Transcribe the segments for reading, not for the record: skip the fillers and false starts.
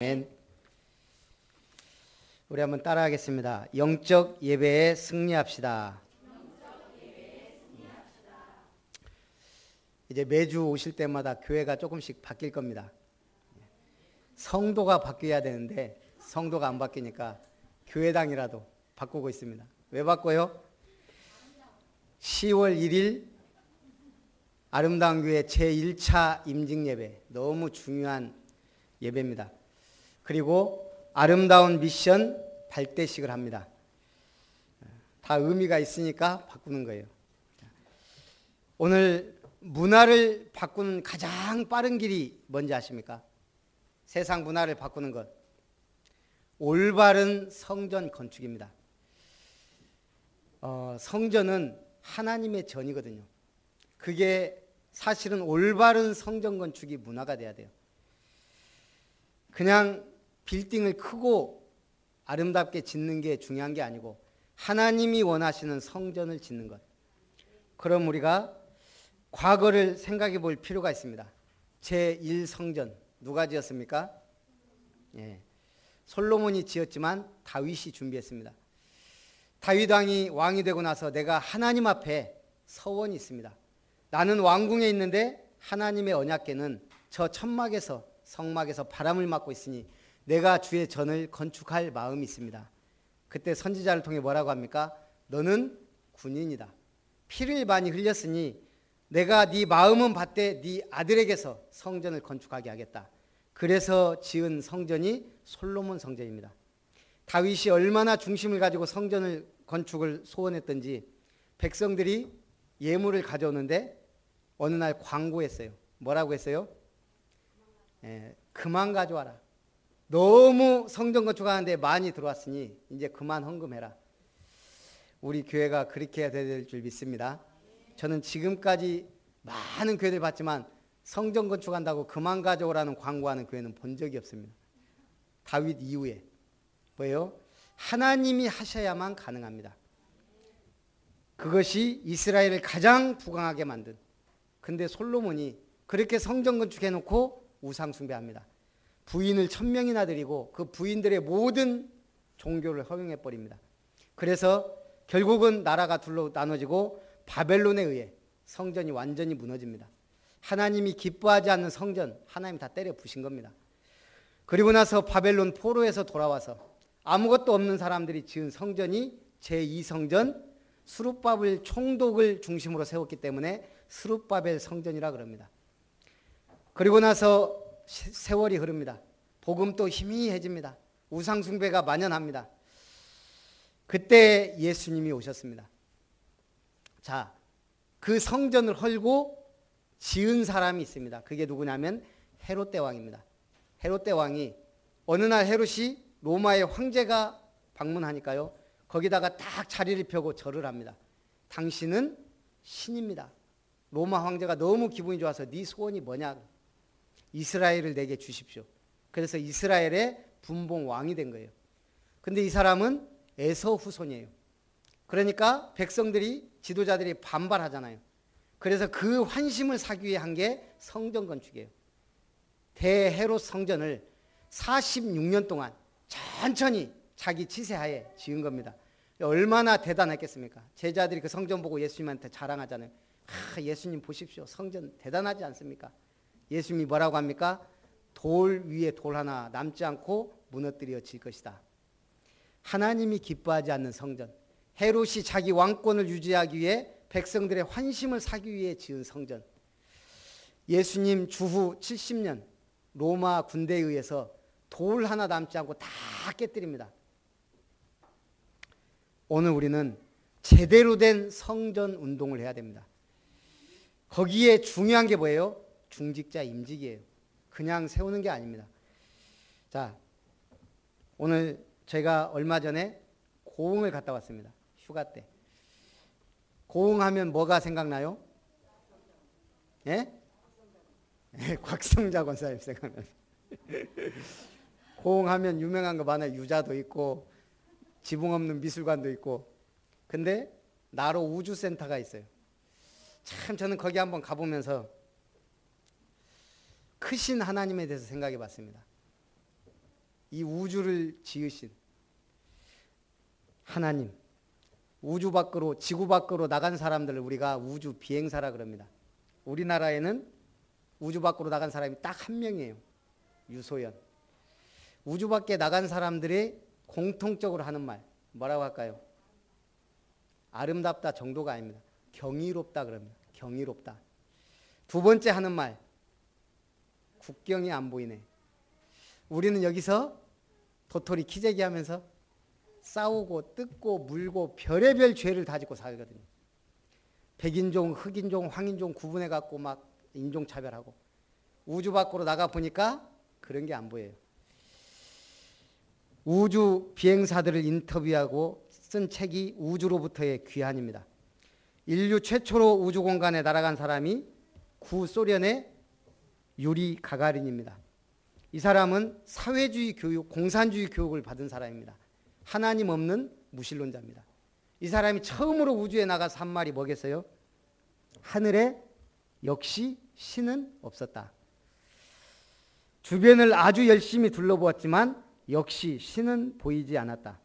아멘. 우리 한번 따라하겠습니다. 영적 예배에 승리합시다. 이제 매주 오실 때마다 교회가 조금씩 바뀔 겁니다. 성도가 바뀌어야 되는데 성도가 안 바뀌니까 교회당이라도 바꾸고 있습니다. 왜 바꿔요? 10월 1일 아름다운 교회 제1차 임직예배, 너무 중요한 예배입니다. 그리고 아름다운 미션 발대식을 합니다. 다 의미가 있으니까 바꾸는 거예요. 오늘 문화를 바꾸는 가장 빠른 길이 뭔지 아십니까? 세상 문화를 바꾸는 것, 올바른 성전 건축입니다. 성전은 하나님의 전이거든요. 그게 사실은 올바른 성전 건축이 문화가 돼야 돼요. 그냥 빌딩을 크고 아름답게 짓는 게 중요한 게 아니고 하나님이 원하시는 성전을 짓는 것. 그럼 우리가 과거를 생각해 볼 필요가 있습니다. 제1성전 누가 지었습니까? 솔로몬이 지었지만 다윗이 준비했습니다. 다윗 왕이 되고 나서 내가 하나님 앞에 서원이 있습니다. 나는 왕궁에 있는데 하나님의 언약궤는 저 천막에서 성막에서 바람을 맞고 있으니 내가 주의 전을 건축할 마음이 있습니다. 그때 선지자를 통해 뭐라고 합니까? 너는 군인이다. 피를 많이 흘렸으니 내가 네 마음은 받되 네 아들에게서 성전을 건축하게 하겠다. 그래서 지은 성전이 솔로몬 성전입니다. 다윗이 얼마나 중심을 가지고 성전을 건축을 소원했던지 백성들이 예물을 가져오는데 어느 날 광고했어요. 뭐라고 했어요? 그만 가져와라. 너무 성전 건축하는데 많이 들어왔으니 이제 그만 헌금해라. 우리 교회가 그렇게 해야 될 줄 믿습니다. 저는 지금까지 많은 교회들 봤지만 성전 건축한다고 그만 가져오라는 광고하는 교회는 본 적이 없습니다. 다윗 이후에 뭐예요? 하나님이 하셔야만 가능합니다. 그것이 이스라엘을 가장 부강하게 만든. 근데 솔로몬이 그렇게 성전 건축해놓고 우상 숭배합니다. 부인을 1000명이나 드리고 그 부인들의 모든 종교를 허용해버립니다. 그래서 결국은 나라가 둘로 나눠지고 바벨론에 의해 성전이 완전히 무너집니다. 하나님이 기뻐하지 않는 성전, 하나님 다 때려 부신 겁니다. 그리고 나서 바벨론 포로에서 돌아와서 아무것도 없는 사람들이 지은 성전이 제2성전 스룹바벨 총독을 중심으로 세웠기 때문에 스룹바벨 성전이라 그럽니다. 그리고 나서 세월이 흐릅니다. 복음도 희미해집니다. 우상 숭배가 만연합니다. 그때 예수님이 오셨습니다. 자, 그 성전을 헐고 지은 사람이 있습니다. 그게 누구냐면 헤롯 대왕입니다. 헤롯 대왕이 어느 날 헤롯이 로마의 황제가 방문하니까요. 거기다가 딱 자리를 펴고 절을 합니다. 당신은 신입니다. 로마 황제가 너무 기분이 좋아서 네 소원이 뭐냐? 이스라엘을 내게 주십시오. 그래서 이스라엘의 분봉 왕이 된 거예요. 근데 이 사람은 에서 후손이에요. 그러니까 백성들이 지도자들이 반발하잖아요. 그래서 그 환심을 사기 위해 한 게 성전 건축이에요. 대헤롯 성전을 46년 동안 천천히 자기 지세하에 지은 겁니다. 얼마나 대단했겠습니까? 제자들이 그 성전 보고 예수님한테 자랑하잖아요. 예수님 보십시오. 성전 대단하지 않습니까? 예수님이 뭐라고 합니까? 돌 위에 돌 하나 남지 않고 무너뜨려질 것이다. 하나님이 기뻐하지 않는 성전, 헤롯이 자기 왕권을 유지하기 위해 백성들의 환심을 사기 위해 지은 성전. 예수님 주후 70년 로마 군대에 의해서 돌 하나 남지 않고 다 깨뜨립니다. 오늘 우리는 제대로 된 성전 운동을 해야 됩니다. 거기에 중요한 게 뭐예요? 중직자 임직이에요. 그냥 세우는 게 아닙니다. 자, 오늘 제가 얼마 전에 고흥을 갔다 왔습니다. 휴가 때. 고흥하면 뭐가 생각나요? 예? 곽성자 권사님 생각나요. 고흥하면 유명한 거 많아요. 유자도 있고 지붕 없는 미술관도 있고. 근데 나로 우주센터가 있어요. 참 저는 거기 한번 가보면서 크신 하나님에 대해서 생각해 봤습니다. 이 우주를 지으신 하나님, 우주 밖으로, 지구 밖으로 나간 사람들을 우리가 우주 비행사라 그럽니다. 우리나라에는 우주 밖으로 나간 사람이 딱 한 명이에요. 유소연. 우주 밖에 나간 사람들이 공통적으로 하는 말 뭐라고 할까요? 아름답다 정도가 아닙니다. 경이롭다 그럽니다. 경이롭다. 두 번째 하는 말, 국경이 안 보이네. 우리는 여기서 도토리 키재기 하면서 싸우고 뜯고 물고 별의별 죄를 다 짓고 살거든요. 백인종, 흑인종, 황인종 구분해 갖고 막 인종차별하고. 우주 밖으로 나가 보니까 그런 게 안 보여요. 우주 비행사들을 인터뷰하고 쓴 책이 우주로부터의 귀환입니다. 인류 최초로 우주 공간에 날아간 사람이 구소련의 유리 가가린입니다. 이 사람은 사회주의 교육, 공산주의 교육을 받은 사람입니다. 하나님 없는 무신론자입니다. 이 사람이 처음으로 우주에 나가서 한 말이 뭐겠어요? 하늘에 역시 신은 없었다. 주변을 아주 열심히 둘러보았지만 역시 신은 보이지 않았다.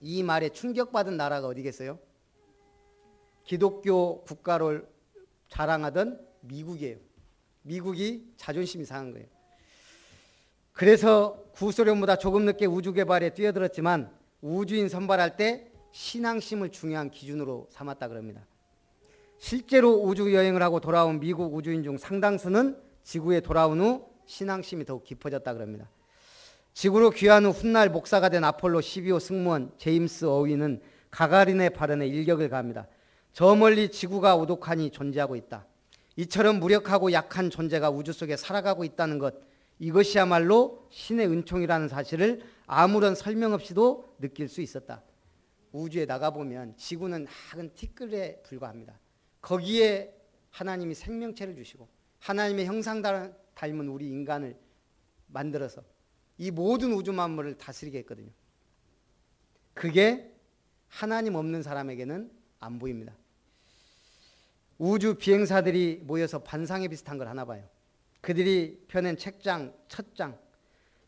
이 말에 충격받은 나라가 어디겠어요? 기독교 국가를 자랑하던 미국이에요. 미국이 자존심이 상한 거예요. 그래서 구소련보다 조금 늦게 우주 개발에 뛰어들었지만 우주인 선발할 때 신앙심을 중요한 기준으로 삼았다 그럽니다. 실제로 우주 여행을 하고 돌아온 미국 우주인 중 상당수는 지구에 돌아온 후 신앙심이 더욱 깊어졌다 그럽니다. 지구로 귀환 후 훗날 목사가 된 아폴로 12호 승무원 제임스 어휘는 가가린의 발언에 일격을 가합니다. 저 멀리 지구가 오독하니 존재하고 있다. 이처럼 무력하고 약한 존재가 우주 속에 살아가고 있다는 것, 이것이야말로 신의 은총이라는 사실을 아무런 설명 없이도 느낄 수 있었다. 우주에 나가보면 지구는 작은 티끌에 불과합니다. 거기에 하나님이 생명체를 주시고 하나님의 형상 닮은 우리 인간을 만들어서 이 모든 우주 만물을 다스리게 했거든요. 그게 하나님 없는 사람에게는 안 보입니다. 우주 비행사들이 모여서 반상회 비슷한 걸 하나 봐요. 그들이 펴낸 책장 첫 장,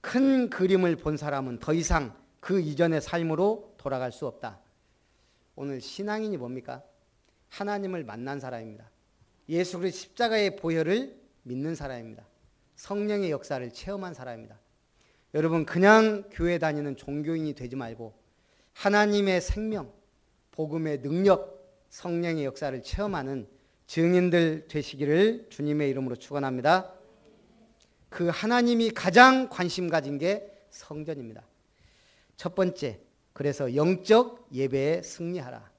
큰 그림을 본 사람은 더 이상 그 이전의 삶으로 돌아갈 수 없다. 오늘 신앙인이 뭡니까? 하나님을 만난 사람입니다. 예수 그리스도 십자가의 보혈을 믿는 사람입니다. 성령의 역사를 체험한 사람입니다. 여러분, 그냥 교회 다니는 종교인이 되지 말고 하나님의 생명, 복음의 능력, 성령의 역사를 체험하는 증인들 되시기를 주님의 이름으로 축원합니다. 그 하나님이 가장 관심 가진 게 성전입니다. 첫 번째, 그래서 영적 예배에 승리하라.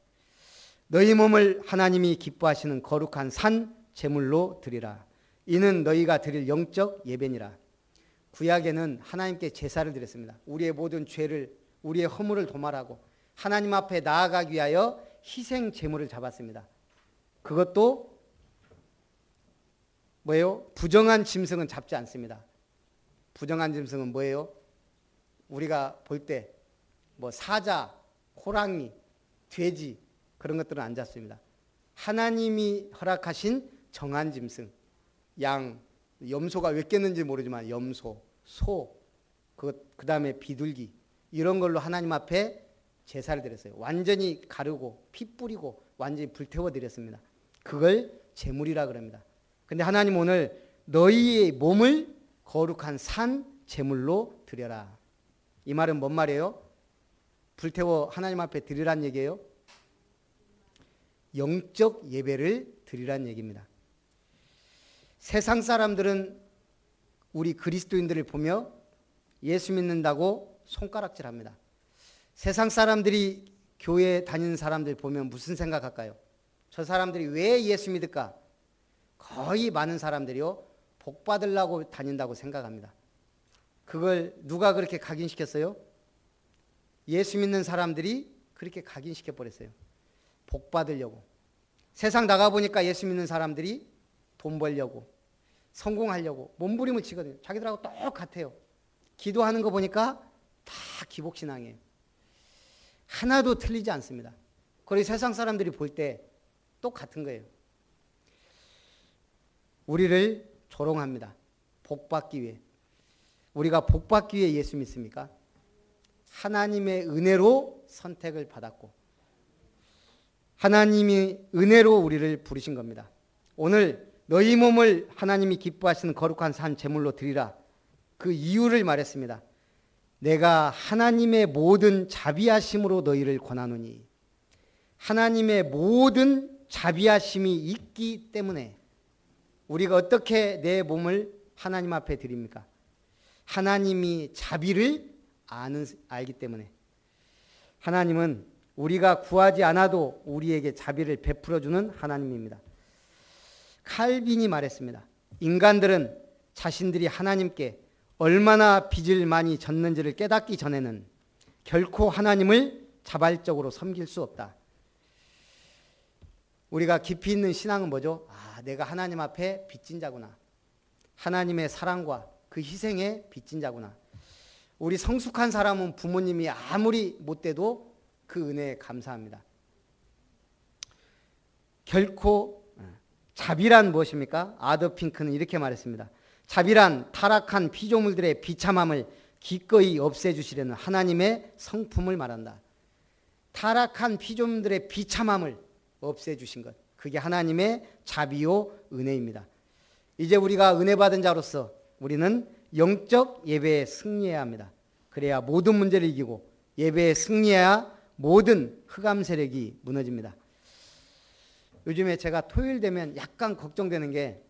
너희 몸을 하나님이 기뻐하시는 거룩한 산 제물로 드리라. 이는 너희가 드릴 영적 예배니라. 구약에는 하나님께 제사를 드렸습니다. 우리의 모든 죄를, 우리의 허물을 도말하고 하나님 앞에 나아가기 위하여 희생 제물을 잡았습니다. 그것도 뭐예요? 부정한 짐승은 잡지 않습니다. 부정한 짐승은 뭐예요? 우리가 볼 때 뭐 사자, 호랑이, 돼지 그런 것들은 안 잡습니다. 하나님이 허락하신 정한 짐승, 양, 염소가 왜 깼는지 모르지만 염소, 소, 그 다음에 비둘기 이런 걸로 하나님 앞에 제사를 드렸어요. 완전히 가르고 피 뿌리고 완전히 불태워 드렸습니다. 그걸 제물이라 그럽니다. 근데 하나님 오늘 너희의 몸을 거룩한 산 제물로 드려라. 이 말은 뭔 말이에요? 불태워 하나님 앞에 드리란 얘기예요. 영적 예배를 드리란 얘기입니다. 세상 사람들은 우리 그리스도인들을 보며 예수 믿는다고 손가락질합니다. 세상 사람들이 교회 다니는 사람들 보면 무슨 생각할까요? 저 사람들이 왜 예수 믿을까? 거의 많은 사람들이요, 복 받으려고 다닌다고 생각합니다. 그걸 누가 그렇게 각인시켰어요? 예수 믿는 사람들이 그렇게 각인시켜 버렸어요. 복 받으려고. 세상 나가보니까 예수 믿는 사람들이 돈 벌려고, 성공하려고 몸부림을 치거든요. 자기들하고 똑같아요. 기도하는 거 보니까 다 기복신앙이에요. 하나도 틀리지 않습니다. 그리고 세상 사람들이 볼 때 똑같은 거예요. 우리를 조롱합니다. 복 받기 위해. 우리가 복받기 위해 예수 믿습니까? 하나님의 은혜로 선택을 받았고 하나님이 은혜로 우리를 부르신 겁니다. 오늘 너희 몸을 하나님이 기뻐하시는 거룩한 산 제물로 드리라. 그 이유를 말했습니다. 내가 하나님의 모든 자비하심으로 너희를 권하노니 하나님의 모든 자비하심이 있기 때문에 우리가 어떻게 내 몸을 하나님 앞에 드립니까? 하나님이 자비를 알기 때문에. 하나님은 우리가 구하지 않아도 우리에게 자비를 베풀어주는 하나님입니다. 칼빈이 말했습니다. 인간들은 자신들이 하나님께 얼마나 빚을 많이 졌는지를 깨닫기 전에는 결코 하나님을 자발적으로 섬길 수 없다. 우리가 깊이 있는 신앙은 뭐죠? 내가 하나님 앞에 빚진 자구나. 하나님의 사랑과 그 희생에 빚진 자구나. 우리 성숙한 사람은 부모님이 아무리 못돼도 그 은혜에 감사합니다. 결코 자비란 무엇입니까? 아더 핑크는 이렇게 말했습니다. 자비란 타락한 피조물들의 비참함을 기꺼이 없애주시려는 하나님의 성품을 말한다. 타락한 피조물들의 비참함을 없애주신 것, 그게 하나님의 자비요 은혜입니다. 이제 우리가 은혜 받은 자로서 우리는 영적 예배에 승리해야 합니다. 그래야 모든 문제를 이기고 예배에 승리해야 모든 흑암 세력이 무너집니다. 요즘에 제가 토요일 되면 약간 걱정되는 게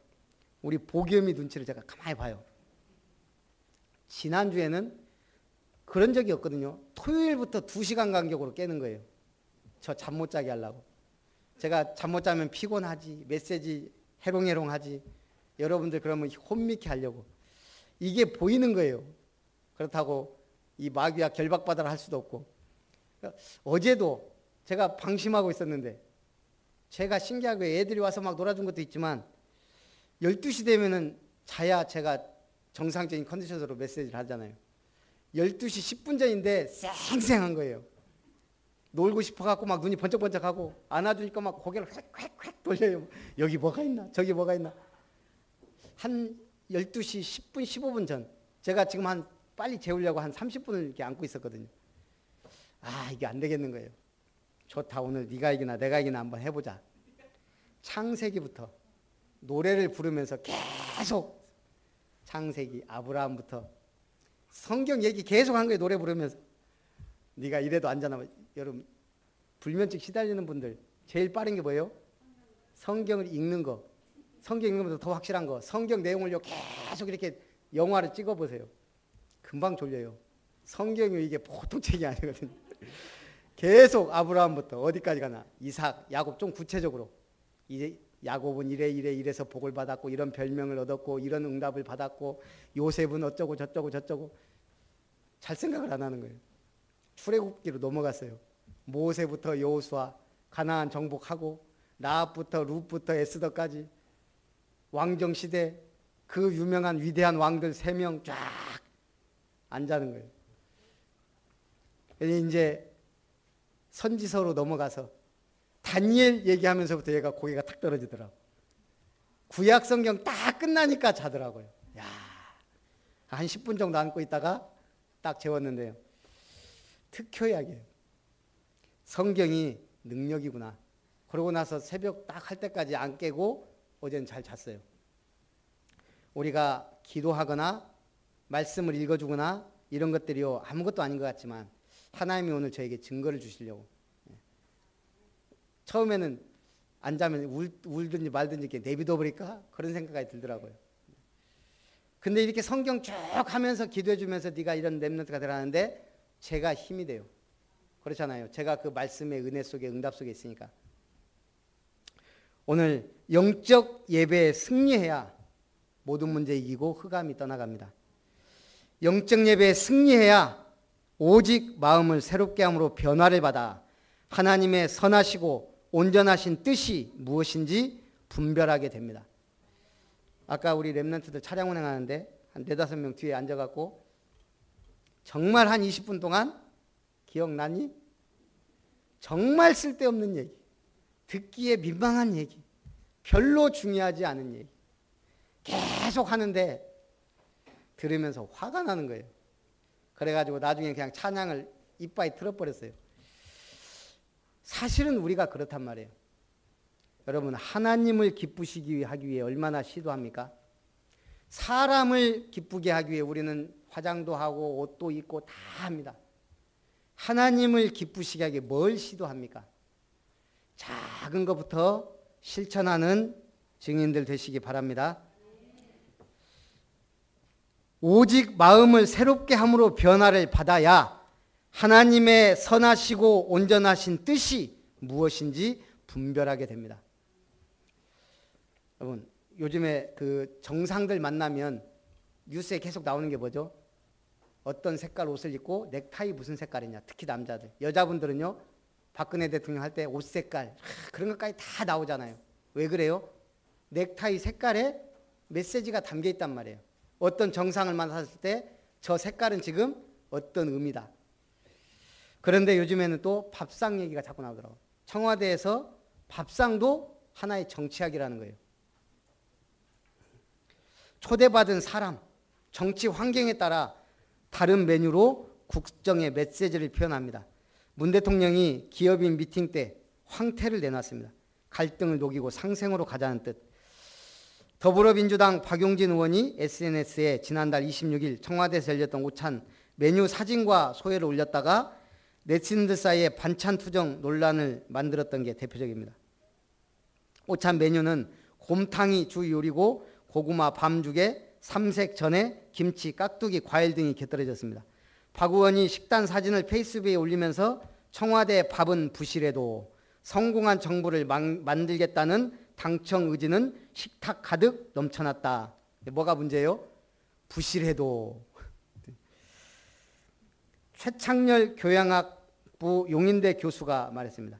우리 보기음이 눈치를 제가 가만히 봐요. 지난주에는 그런 적이 없거든요. 토요일부터 2시간 간격으로 깨는 거예요. 저 잠 못 자게 하려고. 제가 잠 못 자면 피곤하지, 메시지 해롱해롱하지, 여러분들 그러면 혼미케 하려고. 이게 보이는 거예요. 그렇다고 이 마귀와 결박받아라 할 수도 없고. 어제도 제가 방심하고 있었는데 제가 신기하게 애들이 와서 막 놀아준 것도 있지만 12시 되면은 자야 제가 정상적인 컨디션으로 메시지를 하잖아요. 12시 10분 전인데 쌩쌩한 거예요. 놀고 싶어갖고 막 눈이 번쩍번쩍하고 안아주니까 막 고개를 휙휙휙 돌려요. 여기 뭐가 있나 저기 뭐가 있나. 한 12시 10분 15분 전 제가 지금 한 빨리 재우려고 한 30분을 이렇게 안고 있었거든요. 이게 안 되겠는 거예요. 좋다, 오늘 네가 이기나 내가 이기나 한번 해보자. 창세기부터 노래를 부르면서 계속 창세기 아브라함부터 성경 얘기 계속 한 거예요. 노래 부르면서. 네가 이래도 안잖아. 여러분 불면증 시달리는 분들 제일 빠른 게 뭐예요? 성경을 읽는 거. 성경 읽는 것보다 더 확실한 거. 성경 내용을 계속 이렇게 영화를 찍어보세요. 금방 졸려요. 성경이 이게 보통 책이 아니거든요. 계속 아브라함부터 어디까지 가나. 이삭, 야곱. 좀 구체적으로 이제 야곱은 이래서 복을 받았고 이런 별명을 얻었고 이런 응답을 받았고 요셉은 어쩌고 저쩌고 잘 생각을 안 하는 거예요. 출애굽기로 넘어갔어요. 모세부터 여호수아 가나안 정복하고 라합부터 룻부터 에스더까지 왕정 시대 그 유명한 위대한 왕들 3명 쫙 앉아는 거예요. 이제 선지서로 넘어가서 다니엘 얘기하면서부터 얘가 고개가 탁 떨어지더라고. 구약 성경 딱 끝나니까 자더라고요. 한 10분 정도 앉고 있다가 딱 재웠는데요. 특효약이에요. 성경이 능력이구나. 그러고 나서 새벽 딱 할 때까지 안 깨고 어제는 잘 잤어요. 우리가 기도하거나 말씀을 읽어주거나 이런 것들이요 아무것도 아닌 것 같지만 하나님이 오늘 저에게 증거를 주시려고. 처음에는 안 자면 울든지 말든지 이렇게 내비둬 버릴까 그런 생각이 들더라고요. 근데 이렇게 성경 쭉 하면서 기도해 주면서 네가 이런 렘넌트가 되라는데 제가 힘이 돼요. 그렇잖아요. 제가 그 말씀의 은혜 속에 응답 속에 있으니까. 오늘 영적 예배에 승리해야 모든 문제 이기고 흑암이 떠나갑니다. 영적 예배에 승리해야 오직 마음을 새롭게 함으로 변화를 받아 하나님의 선하시고 온전하신 뜻이 무엇인지 분별하게 됩니다. 아까 우리 렘넌트들 차량 운행하는데 한 4-5명 뒤에 앉아갖고 정말 한 20분 동안 기억나니? 정말 쓸데없는 얘기, 듣기에 민망한 얘기, 별로 중요하지 않은 얘기 계속 하는데 들으면서 화가 나는 거예요. 그래가지고 나중에 그냥 찬양을 이빠이 틀어버렸어요. 사실은 우리가 그렇단 말이에요. 여러분, 하나님을 기쁘시게 하기 위해 얼마나 시도합니까? 사람을 기쁘게 하기 위해 우리는 화장도 하고 옷도 입고 다 합니다. 하나님을 기쁘시게 하기 위해 뭘 시도합니까? 작은 것부터 실천하는 증인들 되시기 바랍니다. 오직 마음을 새롭게 함으로 변화를 받아야 하나님의 선하시고 온전하신 뜻이 무엇인지 분별하게 됩니다. 여러분, 요즘에 그 정상들 만나면 뉴스에 계속 나오는 게 뭐죠? 어떤 색깔 옷을 입고 넥타이 무슨 색깔이냐. 특히 남자들. 여자분들은요, 박근혜 대통령 할 때 옷 색깔 그런 것까지 다 나오잖아요. 왜 그래요? 넥타이 색깔에 메시지가 담겨 있단 말이에요. 어떤 정상을 만났을 때 저 색깔은 지금 어떤 의미다. 그런데 요즘에는 또 밥상 얘기가 자꾸 나오더라고요. 청와대에서 밥상도 하나의 정치학이라는 거예요. 초대받은 사람, 정치 환경에 따라 다른 메뉴로 국정의 메시지를 표현합니다. 문 대통령이 기업인 미팅 때 황태를 내놨습니다. 갈등을 녹이고 상생으로 가자는 뜻. 더불어민주당 박용진 의원이 SNS에 지난달 26일 청와대에서 열렸던 오찬 메뉴 사진과 소회를 올렸다가 네티즌들 사이에 반찬 투정 논란을 만들었던 게 대표적입니다. 오찬 메뉴는 곰탕이 주 요리고 고구마 밤죽에 삼색전에 김치, 깍두기, 과일 등이 곁들여졌습니다. 박 의원이 식단 사진을 페이스북에 올리면서 청와대 밥은 부실해도 성공한 정부를 만들겠다는 당청 의지는 식탁 가득 넘쳐났다. 뭐가 문제예요? 부실해도. 최창렬 교양학부 용인대 교수가 말했습니다.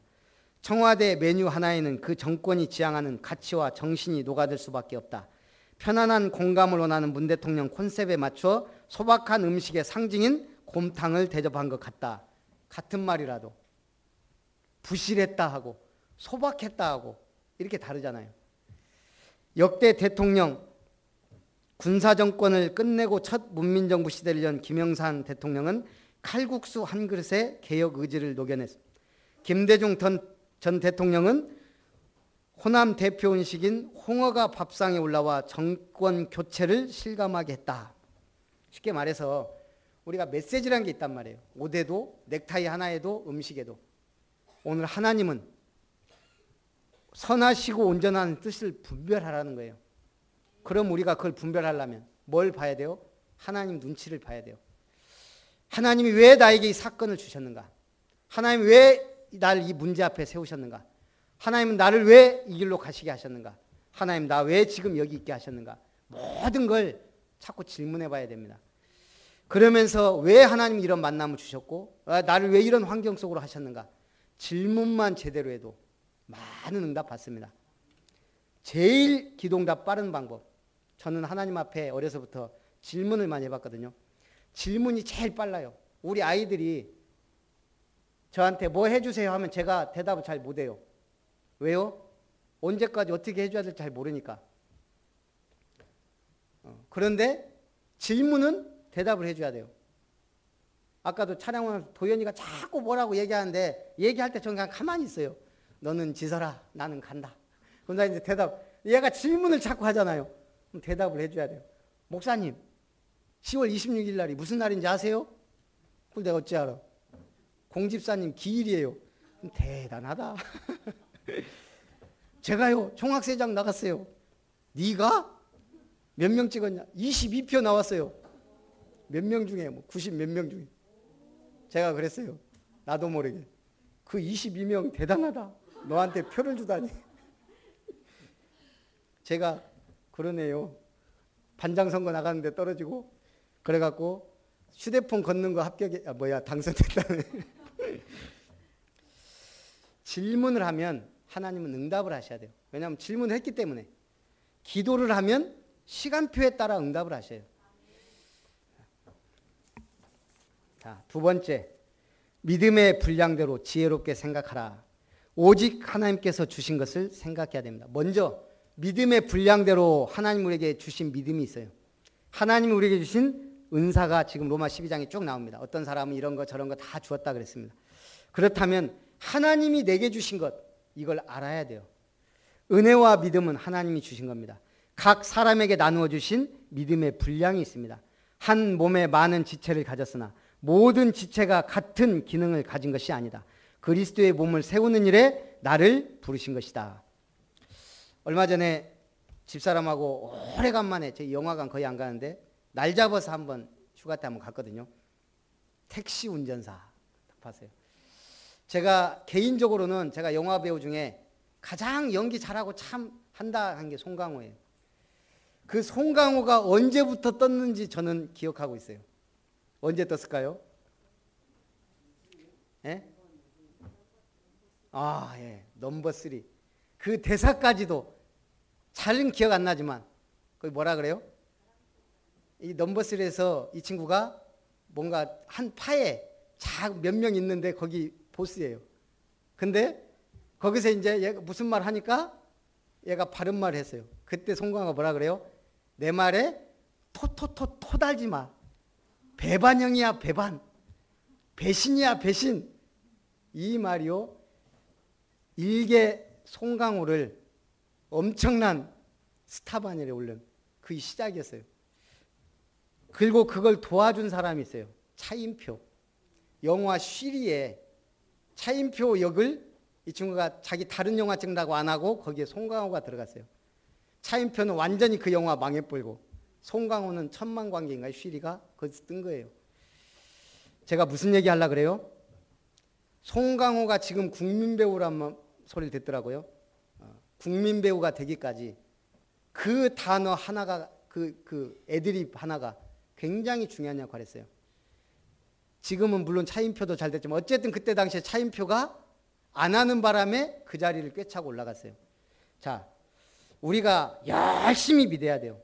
청와대 메뉴 하나에는 그 정권이 지향하는 가치와 정신이 녹아들 수밖에 없다. 편안한 공감을 원하는 문 대통령 콘셉트에 맞춰 소박한 음식의 상징인 곰탕을 대접한 것 같다. 같은 말이라도 부실했다 하고 소박했다 하고 이렇게 다르잖아요. 역대 대통령 군사정권을 끝내고 첫 문민정부 시대를 연 김영삼 대통령은 칼국수 한 그릇에 개혁 의지를 녹여냈습니다. 김대중 전 대통령은 호남 대표 음식인 홍어가 밥상에 올라와 정권 교체를 실감하게 했다. 쉽게 말해서 우리가 메시지라는 게 있단 말이에요. 옷에도 넥타이 하나에도 음식에도. 오늘 하나님은 선하시고 온전한 뜻을 분별하라는 거예요. 그럼 우리가 그걸 분별하려면 뭘 봐야 돼요? 하나님 눈치를 봐야 돼요. 하나님이 왜 나에게 이 사건을 주셨는가? 하나님 왜 날 이 문제 앞에 세우셨는가? 하나님은 나를 왜 이 길로 가시게 하셨는가? 하나님 나 왜 지금 여기 있게 하셨는가? 모든 걸 자꾸 질문해 봐야 됩니다. 그러면서 왜 하나님이 이런 만남을 주셨고 나를 왜 이런 환경 속으로 하셨는가? 질문만 제대로 해도 많은 응답 받습니다. 제일 기도응답 빠른 방법. 저는 하나님 앞에 어려서부터 질문을 많이 해봤거든요. 질문이 제일 빨라요. 우리 아이들이 저한테 뭐 해주세요 하면 제가 대답을 잘 못해요. 왜요? 언제까지 어떻게 해줘야 될지 잘 모르니까. 그런데 질문은 대답을 해줘야 돼요. 아까도 촬영하면서 도연이가 자꾸 뭐라고 얘기하는데 얘기할 때 저는 그냥 가만히 있어요. 너는 지서라, 나는 간다. 그럼 나 이제 얘가 질문을 자꾸 하잖아요. 그럼 대답을 해줘야 돼요. 목사님, 10월 26일 날이 무슨 날인지 아세요? 그걸 내가 어찌 알아? 공집사님 기일이에요. 대단하다. 제가요, 총학생장 나갔어요. 네가? 몇 명 찍었냐? 22표 나왔어요. 몇 명 중에, 90 몇 명 중에. 제가 그랬어요. 나도 모르게. 그 22명 대단하다. 너한테 표를 주다니. 제가 그러네요. 반장선거 나갔는데 떨어지고 그래갖고 휴대폰 걷는 거 당선됐다네. 질문을 하면 하나님은 응답을 하셔야 돼요. 왜냐하면 질문을 했기 때문에. 기도를 하면 시간표에 따라 응답을 하셔요. 자, 두 번째, 믿음의 분량대로 지혜롭게 생각하라. 오직 하나님께서 주신 것을 생각해야 됩니다. 먼저 믿음의 분량대로 하나님 우리에게 주신 믿음이 있어요. 하나님이 우리에게 주신 은사가 지금 로마 12장에 쭉 나옵니다. 어떤 사람은 이런 거 저런 거 다 주었다 그랬습니다. 그렇다면 하나님이 내게 주신 것, 이걸 알아야 돼요. 은혜와 믿음은 하나님이 주신 겁니다. 각 사람에게 나누어 주신 믿음의 분량이 있습니다. 한 몸에 많은 지체를 가졌으나 모든 지체가 같은 기능을 가진 것이 아니다. 그리스도의 몸을 세우는 일에 나를 부르신 것이다. 얼마 전에 집사람하고 오래간만에 제 영화관 거의 안 가는데 날 잡아서 한번 휴가 때 한번 갔거든요. 택시 운전사 봤어요. 제가 개인적으로는 제가 영화 배우 중에 가장 연기 잘하고 참 한다 한 게 송강호예요. 그 송강호가 언제부터 떴는지 저는 기억하고 있어요. 언제 떴을까요? 예? 아, 예. 넘버 3. 그 대사까지도 잘은 기억 안 나지만 거기 뭐라 그래요? 이 넘버 3에서 이 친구가 뭔가 한 파에 몇 명 있는데 거기 보스예요. 근데 거기서 이제 얘가 무슨 말 하니까 얘가 바른 말을 했어요. 그때 송강호가 뭐라 그래요? 내 말에 토 달지 마. 배반형이야 배반. 배신이야 배신. 이 말이요. 일개 송강호를 엄청난 스타반열에 올린 그 시작이었어요. 그리고 그걸 도와준 사람이 있어요. 차인표. 영화 쉬리에 차인표 역을 이 친구가 자기 다른 영화 찍는다고 안 하고 거기에 송강호가 들어갔어요. 차인표는 완전히 그 영화 망해버리고 송강호는 천만관계인가요? 쉬리가 거기서 뜬 거예요. 제가 무슨 얘기 하려고 그래요? 송강호가 지금 국민배우란 소리를 듣더라고요. 국민배우가 되기까지 그 단어 하나가 그 애드립 하나가 굉장히 중요한 역할을 했어요. 지금은 물론 차인표도 잘 됐지만 어쨌든 그때 당시에 차인표가 안 하는 바람에 그 자리를 꿰차고 올라갔어요. 자, 우리가 열심히 믿어야 돼요.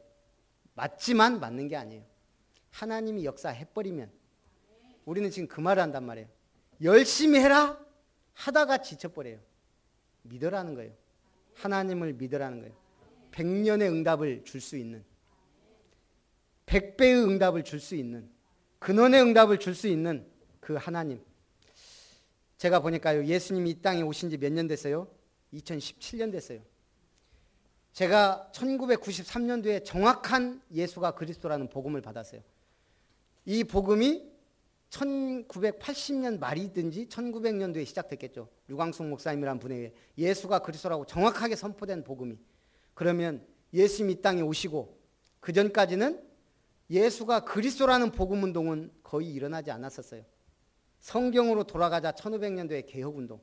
맞지만 맞는 게 아니에요. 하나님이 역사해버리면 우리는 지금 그 말을 한단 말이에요. 열심히 해라 하다가 지쳐버려요. 믿으라는 거예요. 하나님을 믿으라는 거예요. 100년의 응답을 줄 수 있는 100배의 응답을 줄 수 있는 근원의 응답을 줄 수 있는 그 하나님. 제가 보니까요. 예수님이 이 땅에 오신 지 몇 년 됐어요? 2017년 됐어요. 제가 1993년도에 정확한 예수가 그리스도라는 복음을 받았어요. 이 복음이 1980년 말이든지 1900년도에 시작됐겠죠. 류광숙 목사님이라는 분에 의해 예수가 그리스도라고 정확하게 선포된 복음이. 그러면 예수님이 이 땅에 오시고 그 전까지는 예수가 그리스도라는 복음 운동은 거의 일어나지 않았었어요. 성경으로 돌아가자 1500년도에 개혁운동,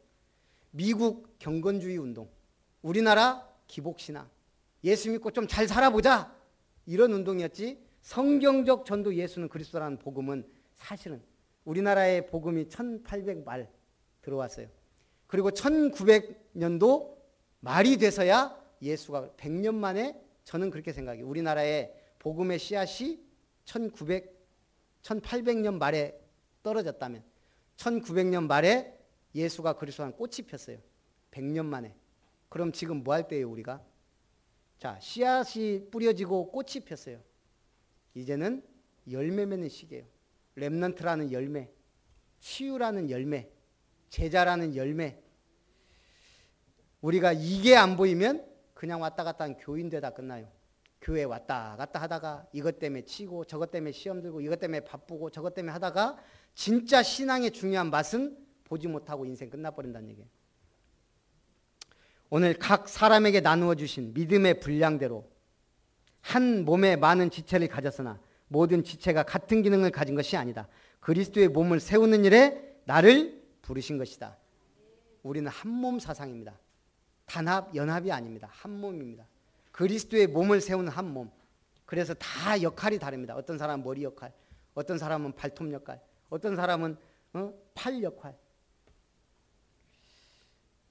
미국 경건주의 운동, 우리나라 기복신앙, 예수 믿고 좀 잘 살아보자 이런 운동이었지 성경적 전도 예수는 그리스도라는 복음은 사실은 우리나라의 복음이 1800말 들어왔어요. 그리고 1900년도 말이 돼서야 예수가 100년 만에 저는 그렇게 생각해요. 우리나라의 복음의 씨앗이 1800년 말에 떨어졌다면 1900년 말에 예수가 그리스도라는 꽃이 폈어요. 100년 만에. 그럼 지금 뭐 할 때예요 우리가? 자, 씨앗이 뿌려지고 꽃이 폈어요. 이제는 열매 맺는 시기예요. 렘넌트라는 열매, 치유라는 열매, 제자라는 열매. 우리가 이게 안 보이면 그냥 왔다 갔다 한 교인 되다 끝나요. 교회 왔다 갔다 하다가 이것 때문에 치고 저것 때문에 시험 들고 이것 때문에 바쁘고 저것 때문에 하다가 진짜 신앙의 중요한 맛은 보지 못하고 인생 끝나버린다는 얘기예요. 오늘 각 사람에게 나누어 주신 믿음의 분량대로 한 몸에 많은 지체를 가졌으나 모든 지체가 같은 기능을 가진 것이 아니다. 그리스도의 몸을 세우는 일에 나를 부르신 것이다. 우리는 한 몸 사상입니다. 단합, 연합이 아닙니다. 한 몸입니다. 그리스도의 몸을 세우는 한 몸. 그래서 다 역할이 다릅니다. 어떤 사람은 머리 역할, 어떤 사람은 발톱 역할, 어떤 사람은 팔 역할.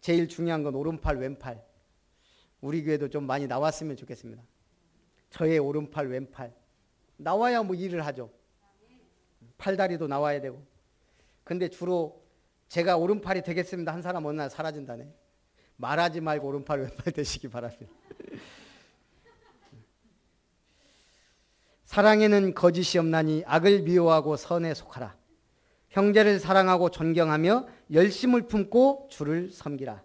제일 중요한 건 오른팔, 왼팔. 우리 교회도 좀 많이 나왔으면 좋겠습니다. 저의 오른팔, 왼팔. 나와야 뭐 일을 하죠. 팔다리도 나와야 되고. 근데 주로 제가 오른팔이 되겠습니다 한 사람 어느 날 사라진다네. 말하지 말고 오른팔, 왼팔 되시기 바랍니다. 사랑에는 거짓이 없나니 악을 미워하고 선에 속하라. 형제를 사랑하고 존경하며 열심을 품고 주를 섬기라.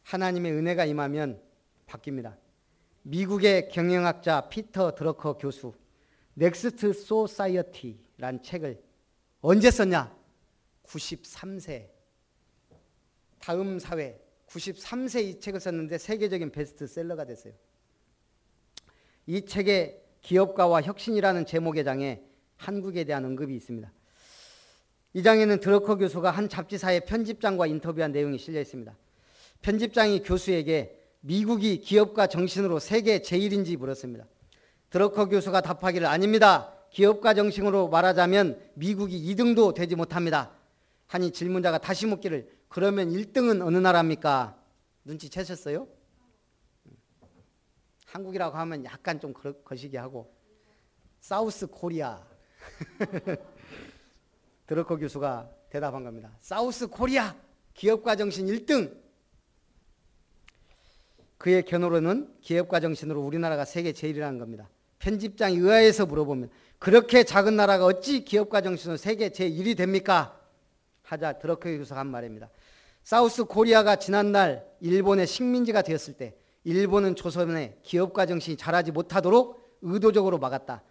하나님의 은혜가 임하면 바뀝니다. 미국의 경영학자 피터 드러커 교수 넥스트 소사이어티란 책을 언제 썼냐? 93세. 다음 사회 93세 이 책을 썼는데 세계적인 베스트셀러가 됐어요. 이 책에 기업가와 혁신이라는 제목의 장에 한국에 대한 언급이 있습니다. 이 장에는 드러커 교수가 한 잡지사의 편집장과 인터뷰한 내용이 실려 있습니다. 편집장이 교수에게 미국이 기업가 정신으로 세계 제1인지 물었습니다. 드러커 교수가 답하기를 아닙니다. 기업가 정신으로 말하자면 미국이 2등도 되지 못합니다. 하니 질문자가 다시 묻기를 그러면 1등은 어느 나라입니까? 눈치채셨어요? 한국이라고 하면 약간 좀 거시기하고 사우스 코리아. 드러커 교수가 대답한 겁니다. 사우스 코리아 기업가 정신 1등. 그의 견해로는 기업가 정신으로 우리나라가 세계 제일이라는 겁니다. 편집장이 의아해서 물어보면 그렇게 작은 나라가 어찌 기업가 정신으로 세계 제1이 됩니까? 하자 드러커 교수가 한 말입니다. 사우스 코리아가 지난날 일본의 식민지가 되었을 때 일본은 조선의 기업가 정신이 자라지 못하도록 의도적으로 막았다.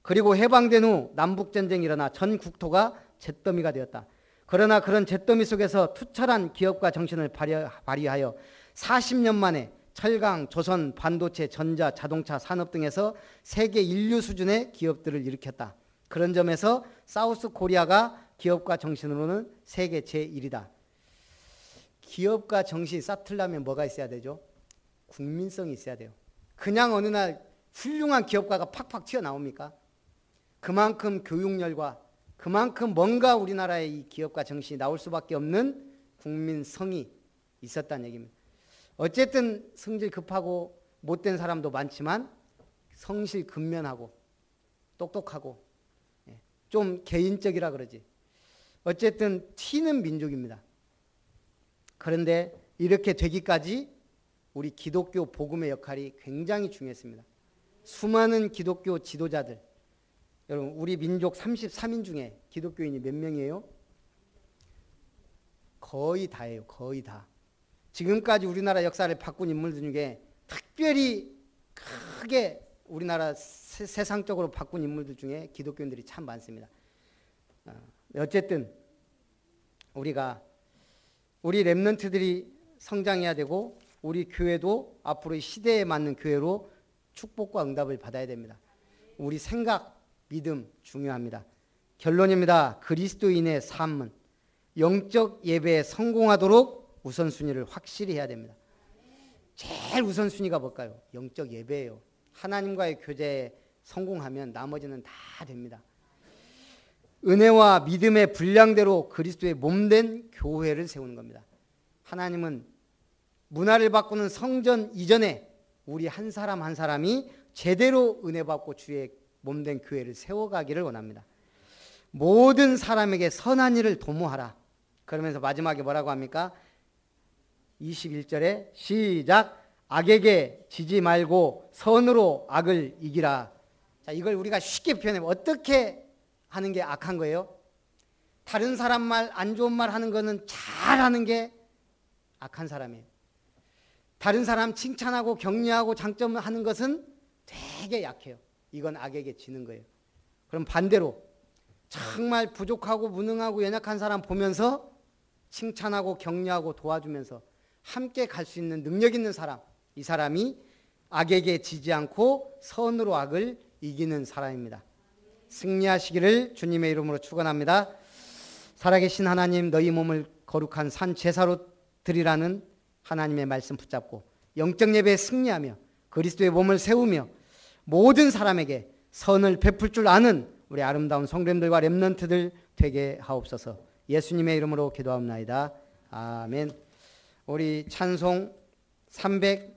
그리고 해방된 후 남북전쟁이 일어나 전 국토가 잿더미가 되었다. 그러나 그런 잿더미 속에서 투철한 기업가 정신을 발휘하여 40년 만에 철강, 조선, 반도체, 전자, 자동차 산업 등에서 세계 인류 수준의 기업들을 일으켰다. 그런 점에서 사우스 코리아가 기업가 정신으로는 세계 제1이다. 기업가 정신이 싹트려면 뭐가 있어야 되죠? 국민성이 있어야 돼요. 그냥 어느 날 훌륭한 기업가가 팍팍 튀어나옵니까? 그만큼 교육열과 그만큼 뭔가 우리나라의 이 기업가 정신이 나올 수밖에 없는 국민성이 있었다는 얘기입니다. 어쨌든 성질 급하고 못된 사람도 많지만 성실 근면하고 똑똑하고 좀 개인적이라 그러지. 어쨌든 튀는 민족입니다. 그런데 이렇게 되기까지 우리 기독교 복음의 역할이 굉장히 중요했습니다. 수많은 기독교 지도자들, 여러분 우리 민족 33인 중에 기독교인이 몇 명이에요? 거의 다예요. 거의 다. 지금까지 우리나라 역사를 바꾼 인물들 중에 특별히 크게 우리나라 세상적으로 바꾼 인물들 중에 기독교인들이 참 많습니다. 어쨌든 우리 렘넌트들이 성장해야 되고 우리 교회도 앞으로 이 시대에 맞는 교회로 축복과 응답을 받아야 됩니다. 우리 생각, 믿음 중요합니다. 결론입니다. 그리스도인의 삶은 영적 예배에 성공하도록 우선순위를 확실히 해야 됩니다. 제일 우선순위가 뭘까요? 영적 예배예요. 하나님과의 교제에 성공하면 나머지는 다 됩니다. 은혜와 믿음의 분량대로 그리스도의 몸된 교회를 세우는 겁니다. 하나님은 문화를 바꾸는 성전 이전에 우리 한 사람 한 사람이 제대로 은혜 받고 주의 몸된 교회를 세워가기를 원합니다. 모든 사람에게 선한 일을 도모하라. 그러면서 마지막에 뭐라고 합니까? 21절에 시작. 악에게 지지 말고 선으로 악을 이기라. 자, 이걸 우리가 쉽게 표현해 어떻게 하는 게 악한 거예요? 다른 사람 말, 안 좋은 말 하는 거는 잘하는 게 악한 사람이에요. 다른 사람 칭찬하고 격려하고 장점하는 것은 되게 약해요. 이건 악에게 지는 거예요. 그럼 반대로 정말 부족하고 무능하고 연약한 사람 보면서 칭찬하고 격려하고 도와주면서 함께 갈 수 있는 능력 있는 사람, 이 사람이 악에게 지지 않고 선으로 악을 이기는 사람입니다. 승리하시기를 주님의 이름으로 축원합니다. 살아계신 하나님, 너희 몸을 거룩한 산 제사로 드리라는 하나님의 말씀 붙잡고 영적 예배에 승리하며 그리스도의 몸을 세우며 모든 사람에게 선을 베풀 줄 아는 우리 아름다운 성도님들과 렘넌트들 되게 하옵소서. 예수님의 이름으로 기도하옵나이다. 아멘. 우리 찬송 300